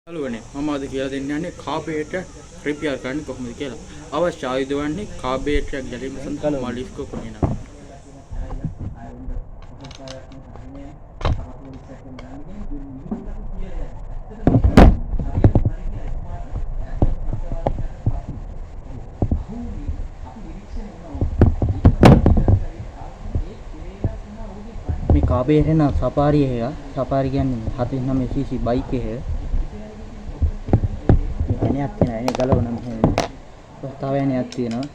යාළුවනේ මම අද කියලා දෙන්න යන්නේ කාබේටර් රිපෙයාර් කරන්න කොහොමද කියලා. අවශ්‍ය ආයුධ වන්නේ කාබේටර් එක ගැලීම සඳහා මලිස්කෝ කොනිනවා. මේ කාබේටර් න සපාරි එක සපාරි කියන්නේ 49cc බයික් එක. එනයක් තියෙනවා. එනේ ගලවන මෙහෙම. තව එනයක් තියෙනවා.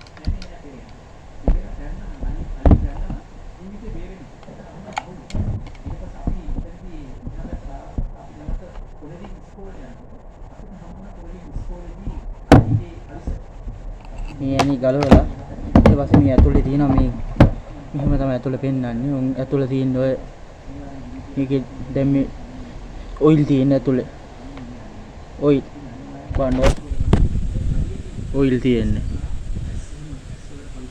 මේ එනේ ගලවලා ඊට පස්සේ මේ ඇතුලේ තියෙනවා මේ මෙහෙම තමයි ඇතුලේ පෙන්නන්නේ. උන් ඇතුලේ තියෙන ඔය මේකේ දැන් මේ ඔයිල් තියෙන ඇතුලේ. ඔයිල් ඔයිල් තියෙන්නේ.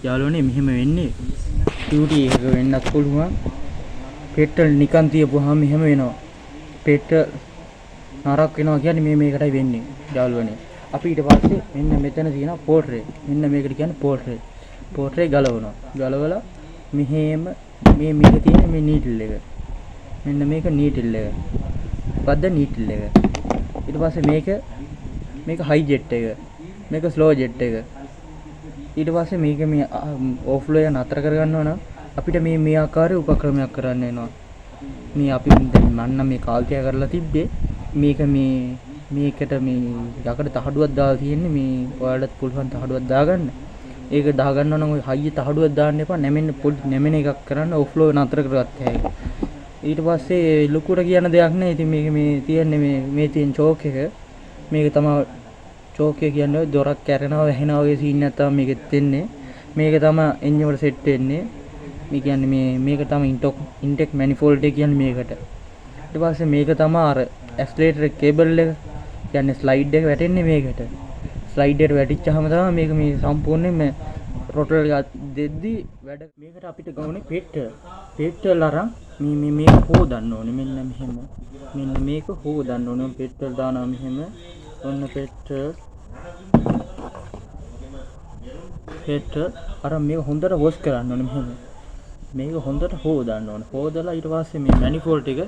යාළුවනේ මෙහෙම වෙන්නේ ඩියුටි එකක වෙන්නත් පුළුවන්. පෙට්‍රල් නිකන් තියපුවාම මෙහෙම වෙනවා. පෙට්‍රල් නරක වෙනවා කියන්නේ මේකටයි වෙන්නේ යාළුවනේ. අපි ඊට පස්සේ මෙන්න මෙතන තියෙන පෝට්‍රේ. මෙන්න මේකට කියන්නේ පෝට්‍රේ. පෝට්‍රේ ගලවනවා. ගලවලා මෙහෙම මේක තියෙන මේ නීටල් එක. මෙන්න මේක නීටල් එක. මොකද්ද නීටල් එක? ඊට පස්සේ මේක හයි ජෙට් එක. මේක ස්ලෝ ජෙට් එක. ඊට පස්සේ මේක මේ ඕෆ්ලෝ එක නතර කරගන්නවා නම් අපිට මේ ආකාරයේ උපක්‍රමයක් කරන්න වෙනවා. මේ අපි දැන් මන්න මේ කාල්තිය කරලා තිබ්බේ මේක මේකට මේ යකඩ තහඩුවක් දාලා තියෙන්නේ. මේ ඔයාලට පුළුවන් තහඩුවක් දාගන්න. ඒක දාගන්නවා නම් ඔය හයිය තහඩුවක් දාන්න එපා. නැමෙන එකක් කරන්න ඕෆ්ලෝ නතර කරගත්ත හැකියි. ඊට පස්සේ ලොකුට කියන දෙයක් නෑ. ඉතින් මේක මේ තියෙන්නේ මේ තියෙන චෝක් එක. මේක තමයි චෝක් එක කියන්නේ දොරක් කැරෙනවා වැහෙනවා වගේ සීන් එකක් තමයි මේකෙත් වෙන්නේ. මේක තමයි එන්ජින් වල සෙට් වෙන්නේ. මේ කියන්නේ මේක තමයි ඉන්ටෙක් මැනිෆෝල්ඩ් එක කියන්නේ මේකට. ඊට පස්සේ මේක තමයි අර ඇක්සලරේටර් කේබල් එක කියන්නේ ස්ලයිඩ් එක වැටෙන්නේ මේකට. ස්ලයිඩ් එකට වැටිච්චාම තමයි මේක මේ සම්පූර්ණයෙන්ම රොටර් එක දෙද්දි වැඩ. මේකට අපිට ගවන්නේ පෙට්‍රල් අරන් මේක හොදන්න ඕනේ. මෙන්න මේක හොදන්න ඕනේ. පෙට්‍රල් දානවා මෙහෙම. ඔන්න පෙට්‍රල් අර මේක හොඳට වොෂ් කරන්න ඕනේ මෙහෙම. මේක හොඳට හොදන්න ඕනේ. හොදලා ඊට පස්සේ මේ මැනිෆෝල්ඩ් එක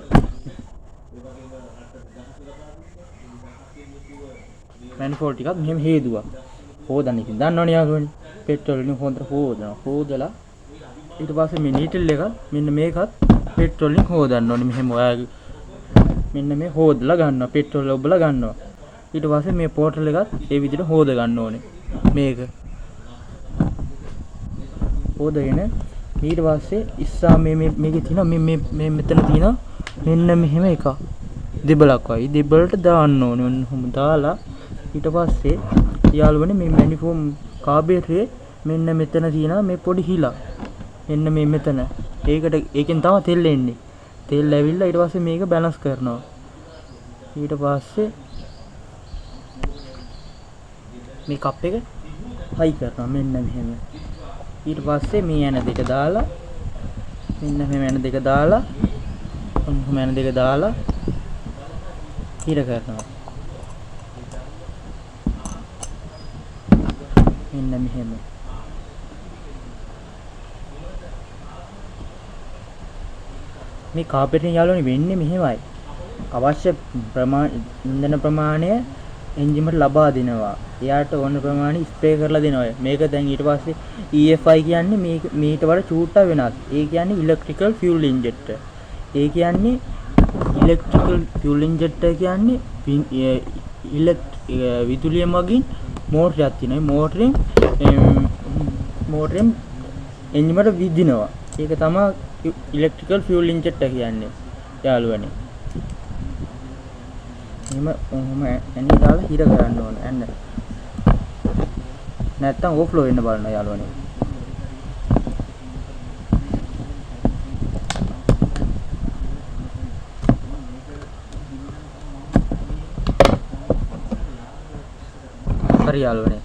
ටිකක් මෙහෙම හේදුවා. හොදන්න ඉතින් දන්නවනේ යාළුවනේ. පෙට්‍රල් වලින් හොඳට හොදනවා. හොදලා ඊට පස්සේ මේ නීටල් එක මෙන්න මේකත් පෙට්‍රල් වලින් හොදන්න ඕනේ. මෙහෙම ඔයාගේ මෙන්න මේ හොදලා ගන්නවා. පෙට්‍රල් ඔබලා ගන්නවා. ඊට පස්සේ මේ පෝටල් එකත් ඒ විදිහට හොද ගන්න ඕනේ. මේක හොදගෙන ඊට පස්සේ ඉස්සා මේකේ තියෙනවා මේ මෙතන තියෙනවා මෙන්න මෙහෙම එකක්. දෙබලක් වයි. දෙබලට දාන්න ඕනේ. ඔන්න ඔහොම දාලා ඊට පස්සේ යාළුවනේ මේ මැනිෆෝම් කාබේටරේ මෙන්න මෙතන තියෙනවා මේ පොඩි හිලක්. මෙන්න මේ මෙතන. ඒකෙන් තමයි තෙල් එන්නේ. තෙල් ඇවිල්ලා ඊට පස්සේ මේක බැලන්ස් කරනවා. ඊට පස්සේ මේ කප් එක හයි කරනවා මෙන්න මෙහෙම. ඊට පස්සේ මේ ඇන දෙක දාලා මෙන්න මෙහෙම ඇන දෙක දාලා ඔන්න ඇන දෙක දාලා හිර කරනවා. මෙන්න මෙහෙම. මේ කාපෙටෙන් යාළුවනේ වෙන්නේ මෙහෙමයි. අවශ්‍ය ඉන්ධන ප්‍රමාණය එන්ජින් එකට ලබා දෙනවා. එයාට ඕන ප්‍රමාණය ස්ප්‍රේ කරලා දෙනවා. මේක දැන් ඊට පස්සේ EFI කියන්නේ මේට වඩා චූට්ටක් වෙනස්. ඒ කියන්නේ ඉලෙක්ට්‍රිකල් ෆියුල් ඉන්ජෙක්ටර්. ඒ කියන්නේ ඉලෙක්ට්‍රිකල් ෆියුල් ඉන්ජෙක්ටර් කියන්නේ විදුලිය මගින් මෝටරයක් තියෙනවා. මෝටරෙන් එන්ජින් එකට විදිනවා. ඒක තමයි ඉලෙක්ට්‍රිකල් ෆියුල් ඉන්ජෙක්ටර් කියන්නේ යාළුවනේ. එහෙම එන්නේ දාලා හිර කරන්න ඕන. එන්න. නැත්තම් ඕෆ්ලෝ වෙන්න බලන්න යාළුවනේ. හරි යාළුවනේ.